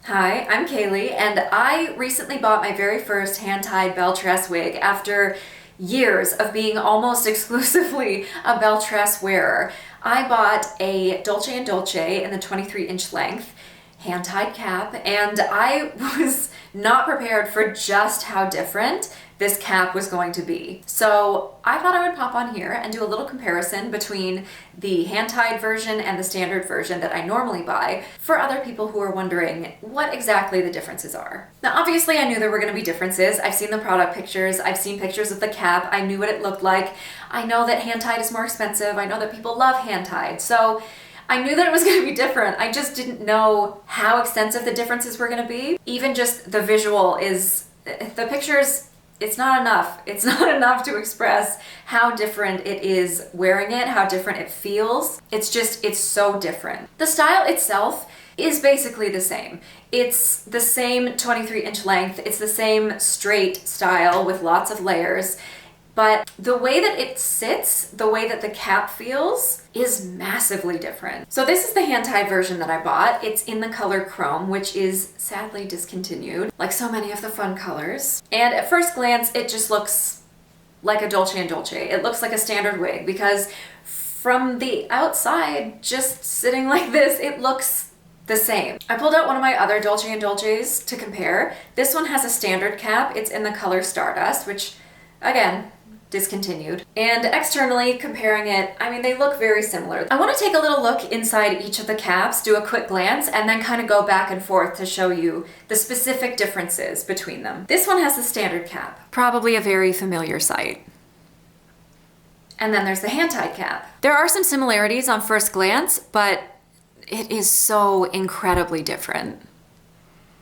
Hi, I'm Kaylee, and I recently bought my very first hand-tied Belle Tress wig after years of being almost exclusively a Belle Tress wearer. I bought a Dolce Dolce in the 23-inch length hand-tied cap, and I was not prepared for just how different this cap was going to be. So I thought I would pop on here and do a little comparison between the hand-tied version and the standard version that I normally buy for other people who are wondering what exactly the differences are. Now obviously I knew there were going to be differences. I've seen the product pictures, I've seen pictures of the cap, I knew what it looked like. I know that hand-tied is more expensive, I know that people love hand-tied, so I knew that it was going to be different. I just didn't know how extensive the differences were going to be. Even just the visual is, the pictures, it's not enough. It's not enough to express how different it is wearing it, how different it feels. It's so different. The style itself is basically the same. It's the same 23-inch length. It's the same straight style with lots of layers. But the way that it sits, the way that the cap feels, is massively different. So this is the hand-tied version that I bought. It's in the color chrome, which is sadly discontinued, like so many of the fun colors. And at first glance, it just looks like a Dolce & Dolce. It looks like a standard wig because from the outside, just sitting like this, it looks the same. I pulled out one of my other Dolce & Dolces to compare. This one has a standard cap. It's in the color Stardust, which, again, discontinued. And externally comparing it, I mean, they look very similar. I want to take a little look inside each of the caps, do a quick glance, and then kind of go back and forth to show you the specific differences between them. This one has the standard cap. Probably a very familiar sight. And then there's the hand-tied cap. There are some similarities on first glance, but it is so incredibly different.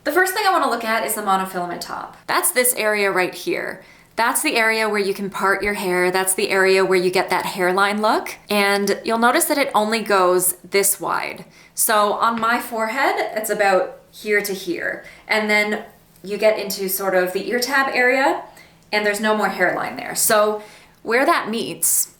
The first thing I want to look at is the monofilament top. That's this area right here. That's the area where you can part your hair. That's the area where you get that hairline look. And you'll notice that it only goes this wide. So on my forehead, it's about here to here. And then you get into sort of the ear tab area and there's no more hairline there. So where that meets,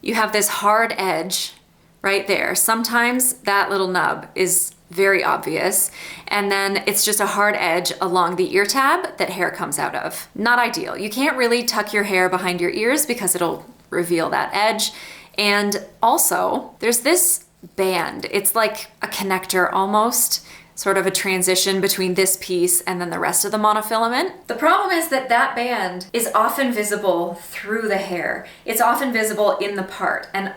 you have this hard edge right there. Sometimes that little nub is very obvious. And then it's just a hard edge along the ear tab that hair comes out of. Not ideal. You can't really tuck your hair behind your ears because it'll reveal that edge. And also there's this band. It's like a connector almost, sort of a transition between this piece and then the rest of the monofilament. The problem is that that band is often visible through the hair. It's often visible in the part, and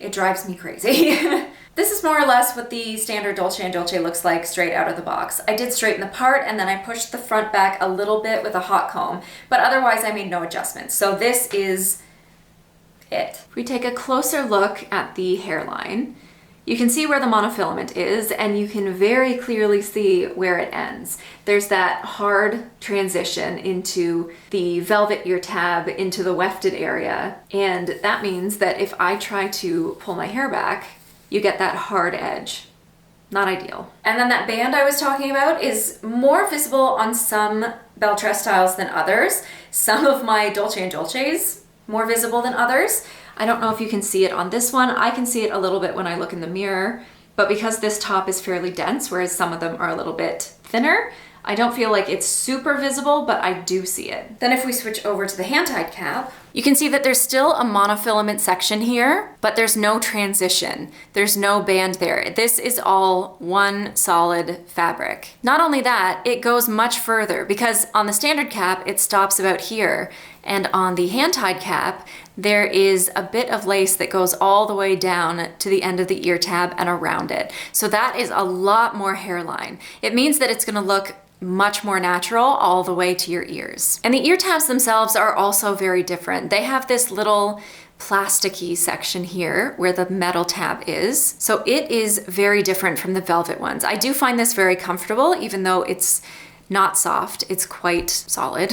it drives me crazy. This is more or less what the standard Dolce & Dolce looks like straight out of the box. I did straighten the part and then I pushed the front back a little bit with a hot comb, but otherwise I made no adjustments. So this is it. If we take a closer look at the hairline, you can see where the monofilament is and you can very clearly see where it ends. There's that hard transition into the velvet ear tab, into the wefted area, and that means that if I try to pull my hair back, you get that hard edge. Not ideal. And then that band I was talking about is more visible on some Belle Tress styles than others. Some of my Dolce & Dolces more visible than others. I don't know if you can see it on this one. I can see it a little bit when I look in the mirror, but because this top is fairly dense, whereas some of them are a little bit thinner, I don't feel like it's super visible, but I do see it. Then if we switch over to the hand-tied cap, you can see that there's still a monofilament section here, but there's no transition. There's no band there. This is all one solid fabric. Not only that, it goes much further because on the standard cap, it stops about here. And on the hand-tied cap, there is a bit of lace that goes all the way down to the end of the ear tab and around it. So that is a lot more hairline. It means that it's gonna look much more natural all the way to your ears. And the ear tabs themselves are also very different. They have this little plasticky section here where the metal tab is. So it is very different from the velvet ones. I do find this very comfortable, even though it's not soft, it's quite solid,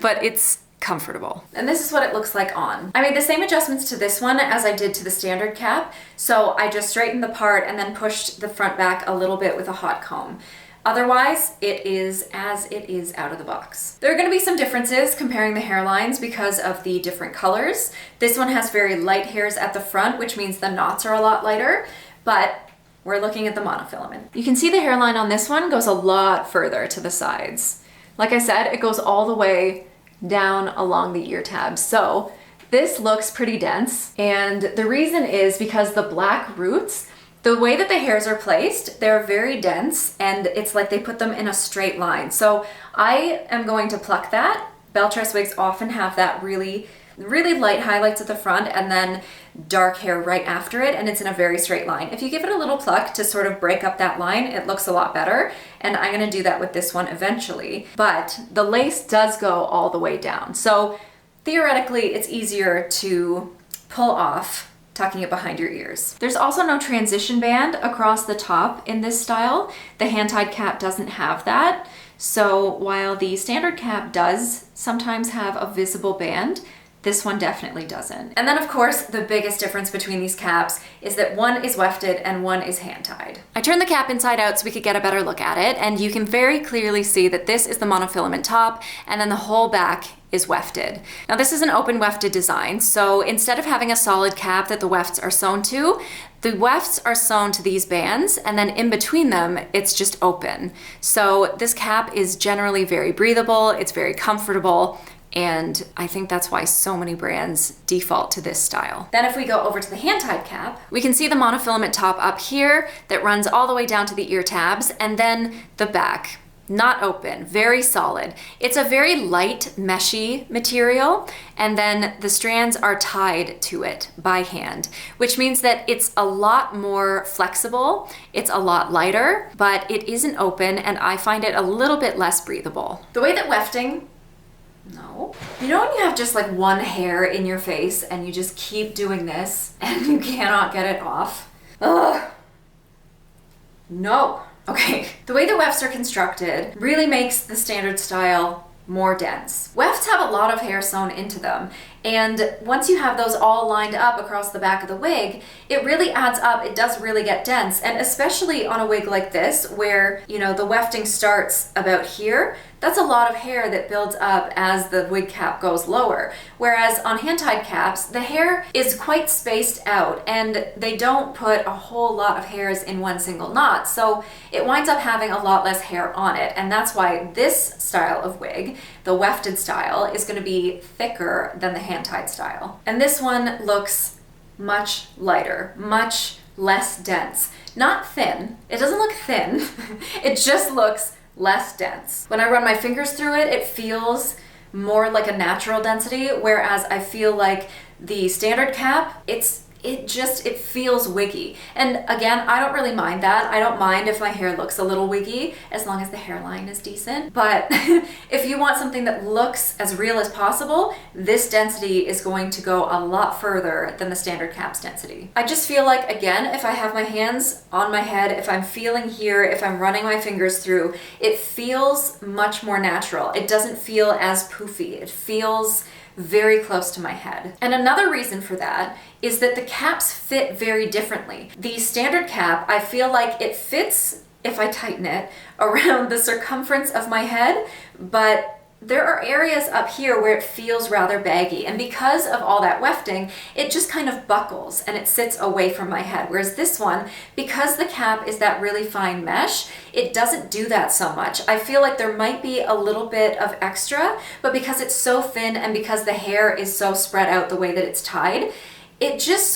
but it's comfortable. And this is what it looks like on. I made the same adjustments to this one as I did to the standard cap. So I just straightened the part and then pushed the front back a little bit with a hot comb. Otherwise, it is as it is out of the box. There are going to be some differences comparing the hairlines because of the different colors. This one has very light hairs at the front, which means the knots are a lot lighter, but we're looking at the monofilament. You can see the hairline on this one goes a lot further to the sides. Like I said, it goes all the way down along the ear tabs. So this looks pretty dense. And the reason is because the black roots, the way that the hairs are placed, they're very dense and it's like they put them in a straight line. So I am going to pluck that. Belle Tress wigs often have that really light highlights at the front and then dark hair right after it, and it's in a very straight line. If you give it a little pluck to sort of break up that line, it looks a lot better, and I'm gonna do that with this one eventually. But the lace does go all the way down. So theoretically, it's easier to pull off tucking it behind your ears. There's also no transition band across the top in this style. The hand-tied cap doesn't have that. So while the standard cap does sometimes have a visible band, this one definitely doesn't. And then of course, the biggest difference between these caps is that one is wefted and one is hand-tied. I turned the cap inside out so we could get a better look at it, and you can very clearly see that this is the monofilament top, and then the whole back is wefted. Now this is an open wefted design, so instead of having a solid cap that the wefts are sewn to, the wefts are sewn to these bands, and then in between them, it's just open. So this cap is generally very breathable, it's very comfortable, and I think that's why so many brands default to this style. Then if we go over to the hand-tied cap, we can see the monofilament top up here that runs all the way down to the ear tabs, and then the back. Not open, very solid. It's a very light, meshy material, and then the strands are tied to it by hand, which means that it's a lot more flexible, it's a lot lighter, but it isn't open, and I find it a little bit less breathable. The way that wefting, no. You know when you have just like one hair in your face and you just keep doing this and you cannot get it off? Ugh. No. Okay, the way the wefts are constructed really makes the standard style more dense. Wefts have a lot of hair sewn into them, and once you have those all lined up across the back of the wig, it really adds up. It does really get dense, and especially on a wig like this where, you know, the wefting starts about here, that's a lot of hair that builds up as the wig cap goes lower. Whereas on hand-tied caps, the hair is quite spaced out and they don't put a whole lot of hairs in one single knot. So it winds up having a lot less hair on it. And that's why this style of wig, the wefted style, is gonna be thicker than the hand-tied style. And this one looks much lighter, much less dense. Not thin, it doesn't look thin, it just looks less dense. When I run my fingers through it, it feels more like a natural density, whereas I feel like the standard cap, it feels wiggy. And again, I don't really mind that. I don't mind if my hair looks a little wiggy, as long as the hairline is decent. But if you want something that looks as real as possible, this density is going to go a lot further than the standard cap's density. I just feel like, again, if I have my hands on my head, if I'm feeling here, if I'm running my fingers through, it feels much more natural. It doesn't feel as poofy. It feels very close to my head. And another reason for that is that the caps fit very differently. The standard cap, I feel like it fits, if I tighten it, around the circumference of my head, but there are areas up here where it feels rather baggy, and because of all that wefting, it just kind of buckles and it sits away from my head. Whereas this one, because the cap is that really fine mesh, it doesn't do that so much. I feel like there might be a little bit of extra, but because it's so thin and because the hair is so spread out the way that it's tied, it just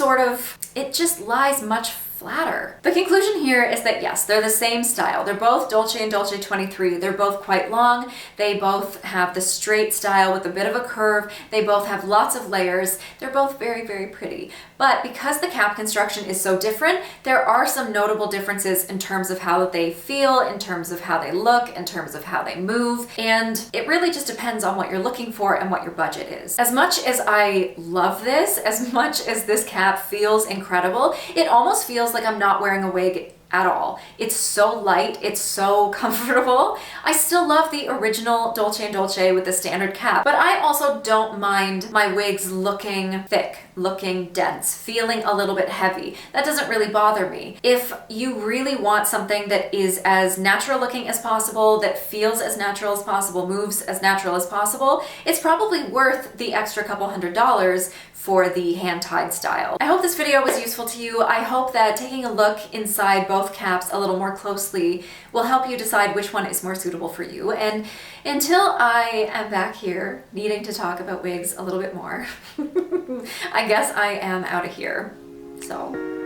lies much flatter. The conclusion here is that yes, they're the same style. They're both Dolce and Dolce 23. They're both quite long. They both have the straight style with a bit of a curve. They both have lots of layers. They're both very, very pretty. But because the cap construction is so different, there are some notable differences in terms of how they feel, in terms of how they look, in terms of how they move. And it really just depends on what you're looking for and what your budget is. As much as I love this, as much as this cap feels incredible, it almost feels like I'm not wearing a wig at all. It's so light, it's so comfortable. I still love the original Dolce & Dolce with the standard cap, but I also don't mind my wigs looking thick, looking dense, feeling a little bit heavy. That doesn't really bother me. If you really want something that is as natural looking as possible, that feels as natural as possible, moves as natural as possible, it's probably worth the extra couple $100 for the hand-tied style. I hope this video was useful to you. I hope that taking a look inside both both caps a little more closely will help you decide which one is more suitable for you. And until I am back here needing to talk about wigs a little bit more, I guess I am out of here. So